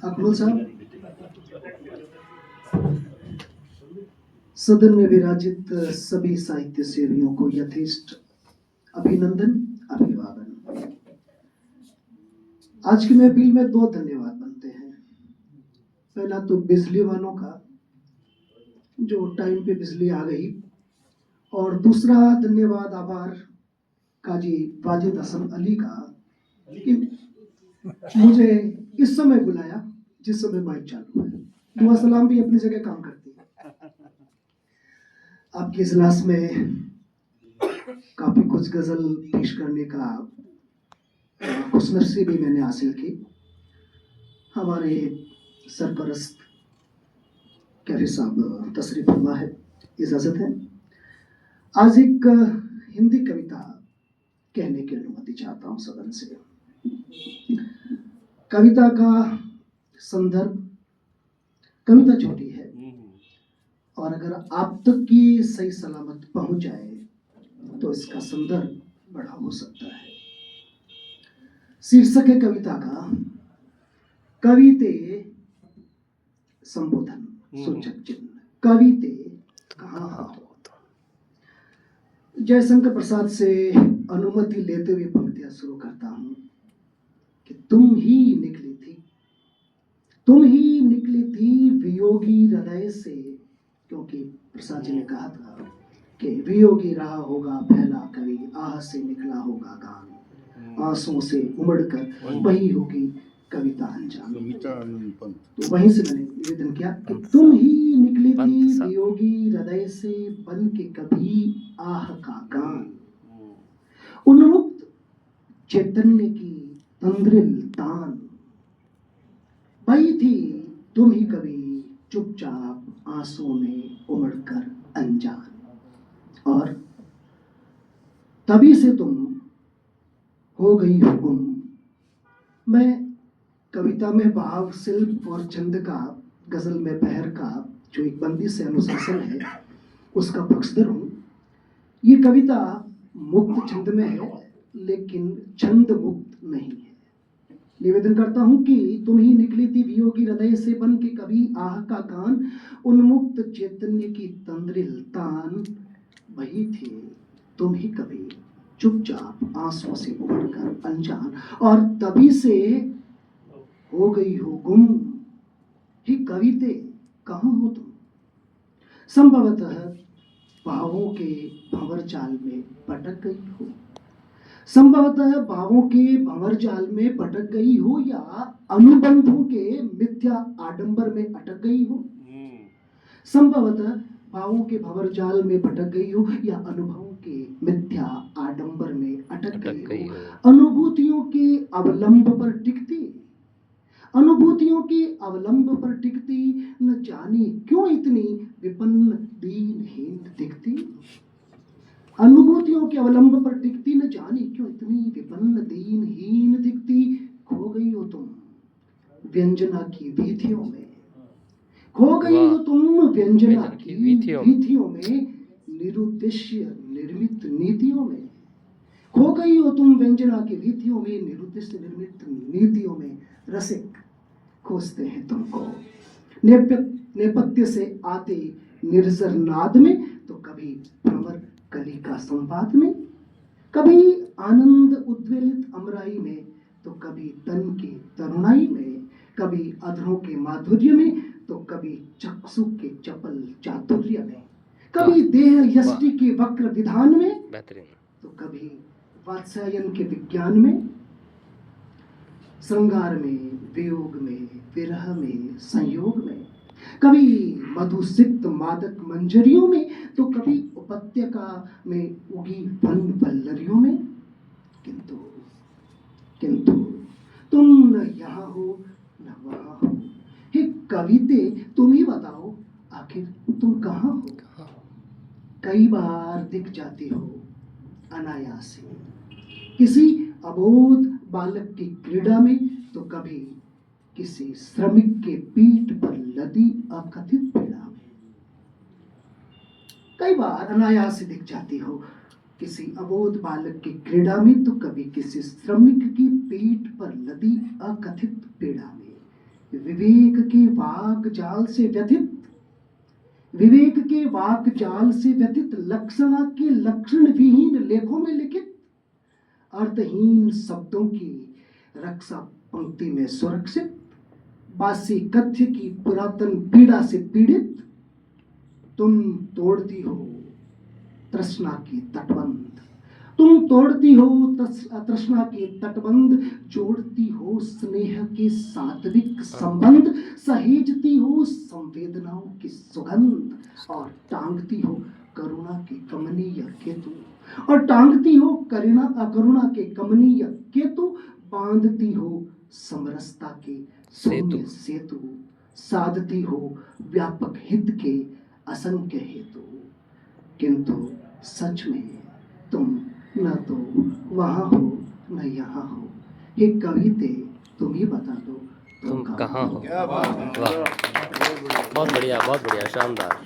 अकमल साहब, सदन में विराजित सभी साहित्य सेवियों को यथेष्ट अभिनंदन, अभिवादन। आज की महफिल में दो धन्यवाद बनते हैं। पहला तो बिजली वालों का, जो टाइम पे बिजली आ गई, और दूसरा धन्यवाद आभार काजी वाजिद हसन अली का कि मुझे इस समय बुलाया जिस समय माइक चालू है। दुआ सलाम भी अपनी जगह काम करती है। आपके इजलास में काफी कुछ गजल पेश करने का खुशनसीबी मैंने हासिल की। हमारे सरपरस्त कैफी साहब तशरीफ फरमा है, इजाजत है। आज एक हिंदी कविता कहने की अनुमति चाहता हूं सदन से। कविता का संदर्भ, कविता छोटी है और अगर आप तक की सही सलामत पहुंच जाए तो इसका संदर्भ बड़ा हो सकता है। शीर्षक है कविता का कविते संबोधन सूचक चिन्ह। कविते कहाँ हो। जयशंकर प्रसाद से अनुमति लेते हुए पंक्तियां शुरू करता हूं कि तुम ही निकली थी वियोगी हृदय से, क्योंकि प्रसाद जी ने कहा था कि वियोगी रहा होगा पहला कवि, आह से निकला होगा गान, आंसुओं से उमड़कर वही होगी कविता अनजान। तो वहीं से मैंने निवेदन किया कि तुम ही निकली थी वियोगी हृदय से बन के कभी आह का गान, उन्मुक्त चैतन्य की तंद्रिल तान, वही थी तुम ही कभी चुपचाप आंसुओं में उमड़कर अनजान, और तभी से तुम हो गई हो गुम। मैं कविता में भाव, शिल्प और छंद का, गजल में बहर का जो एक बंदी से अनुशासन है उसका पक्षधर हूं। ये कविता मुक्त छंद में है लेकिन छंद मुक्त नहीं है। निवेदन करता हूं कि तुम ही निकली थी वियोगी हृदय से बन के कभी आह का गान, उन्मुक्त चैतन्य की तंद्रिल तान, वही थे तुम ही कभी चुपचाप आंसुओं से उमड़कर अनजान, और तभी से हो गई हो गुम। ही कविते कहाँ हो तुम। संभवतः भावों के भंवर जाल में भटक गई हो, संभवतः भावों के भंवर जाल में भटक गई हो, या अनुबंधों के मिथ्या आडंबर में अटक गई हो। संभवतः भावों के भंवर जाल में भटक गई हो या अनुभवों के मिथ्या आडंबर में अटक गई हो। अनुभूतियों के अवलंब पर टिकती, अनुभूतियों के अवलंब पर टिकती, न जाने क्यों इतनी विपन्न दीनहीन दिखती। अनुभूतियों के अवलंब पर टिकती, न जाने क्यों इतनी विपन्न दीनहीन दिखती। खो गई हो तुम व्यंजना की वीथियों में, खो गई हो तुम व्यंजना की वीथियों में, निरुद्देश्य निर्मित नीतियों में। खो गई हो तुम व्यंजना की वीथियों में, निरुद्देश्य निर्मित नीतियों में। रसिक खोजते हैं तुमको नेपथ्य से आते निर्जर नाद में, तो कभी भ्रमर कली का संवाद में, कभी आनंद उद्वेलित अमराई में, तो कभी तन की तरुणाई में, कभी अधरों के माधुर्य में, तो कभी चक्षु के चपल चातुर्य में, कभी देह यष्टि के वक्र विधान में, तो कभी वात्स्यायन के विज्ञान में। श्रृंगार में, वियोग में, विरह में, संयोग में, कभी मधुसिक्त मादक मंजरियों में, तो कभी उपत्यका में उगी वन वल्लरियों में। किंतु किंतु तुम न यहाँ हो न वहाँ हो। हे कविते तुम ही बताओ आखिर तुम कहाँ हो। कई बार दिख जाती हो अनायास ही किसी अबोध बालक की क्रीड़ा में, तो कभी किसी श्रमिक के पीठ पर लदी अकथित पीड़ा में। कई बार अनायास दिख जाती हो किसी अबोध बालक की क्रीड़ा में, तो कभी किसी श्रमिक की पीठ पर लदी अकथित पीड़ा में। विवेक के वाक जाल से व्यथित, विवेक के वाक जाल से व्यथित, लक्षणा के लक्षण विहीन लेखों में लिखित, अर्थहीन शब्दों की रक्षा पंक्ति में सुरक्षित, बासी कथ्य की पुरातन पीड़ा से पीड़ित, तुम तोड़ती हो तृष्णा की तटबंध, तुम तोड़ती हो तृष्णा के तटबंध, जोड़ती हो स्नेह के सात्विक संबंध, सहेजती हो संवेदनाओं की सुगंध, और टांगती हो करुणा के कमनीय केतु, और टांगती हो करुणा के कमनीय केतु, बांधती हो समरसता के सौम्य सेतु, साधती हो व्यापक हित के असंख्य हेतु, किंतु सच में तुम न तो वहां हो न यहाँ हो। हे कविते तुम ही बता दो तुम कहाँ हो। वाह, बहुत बढ़िया, शानदार।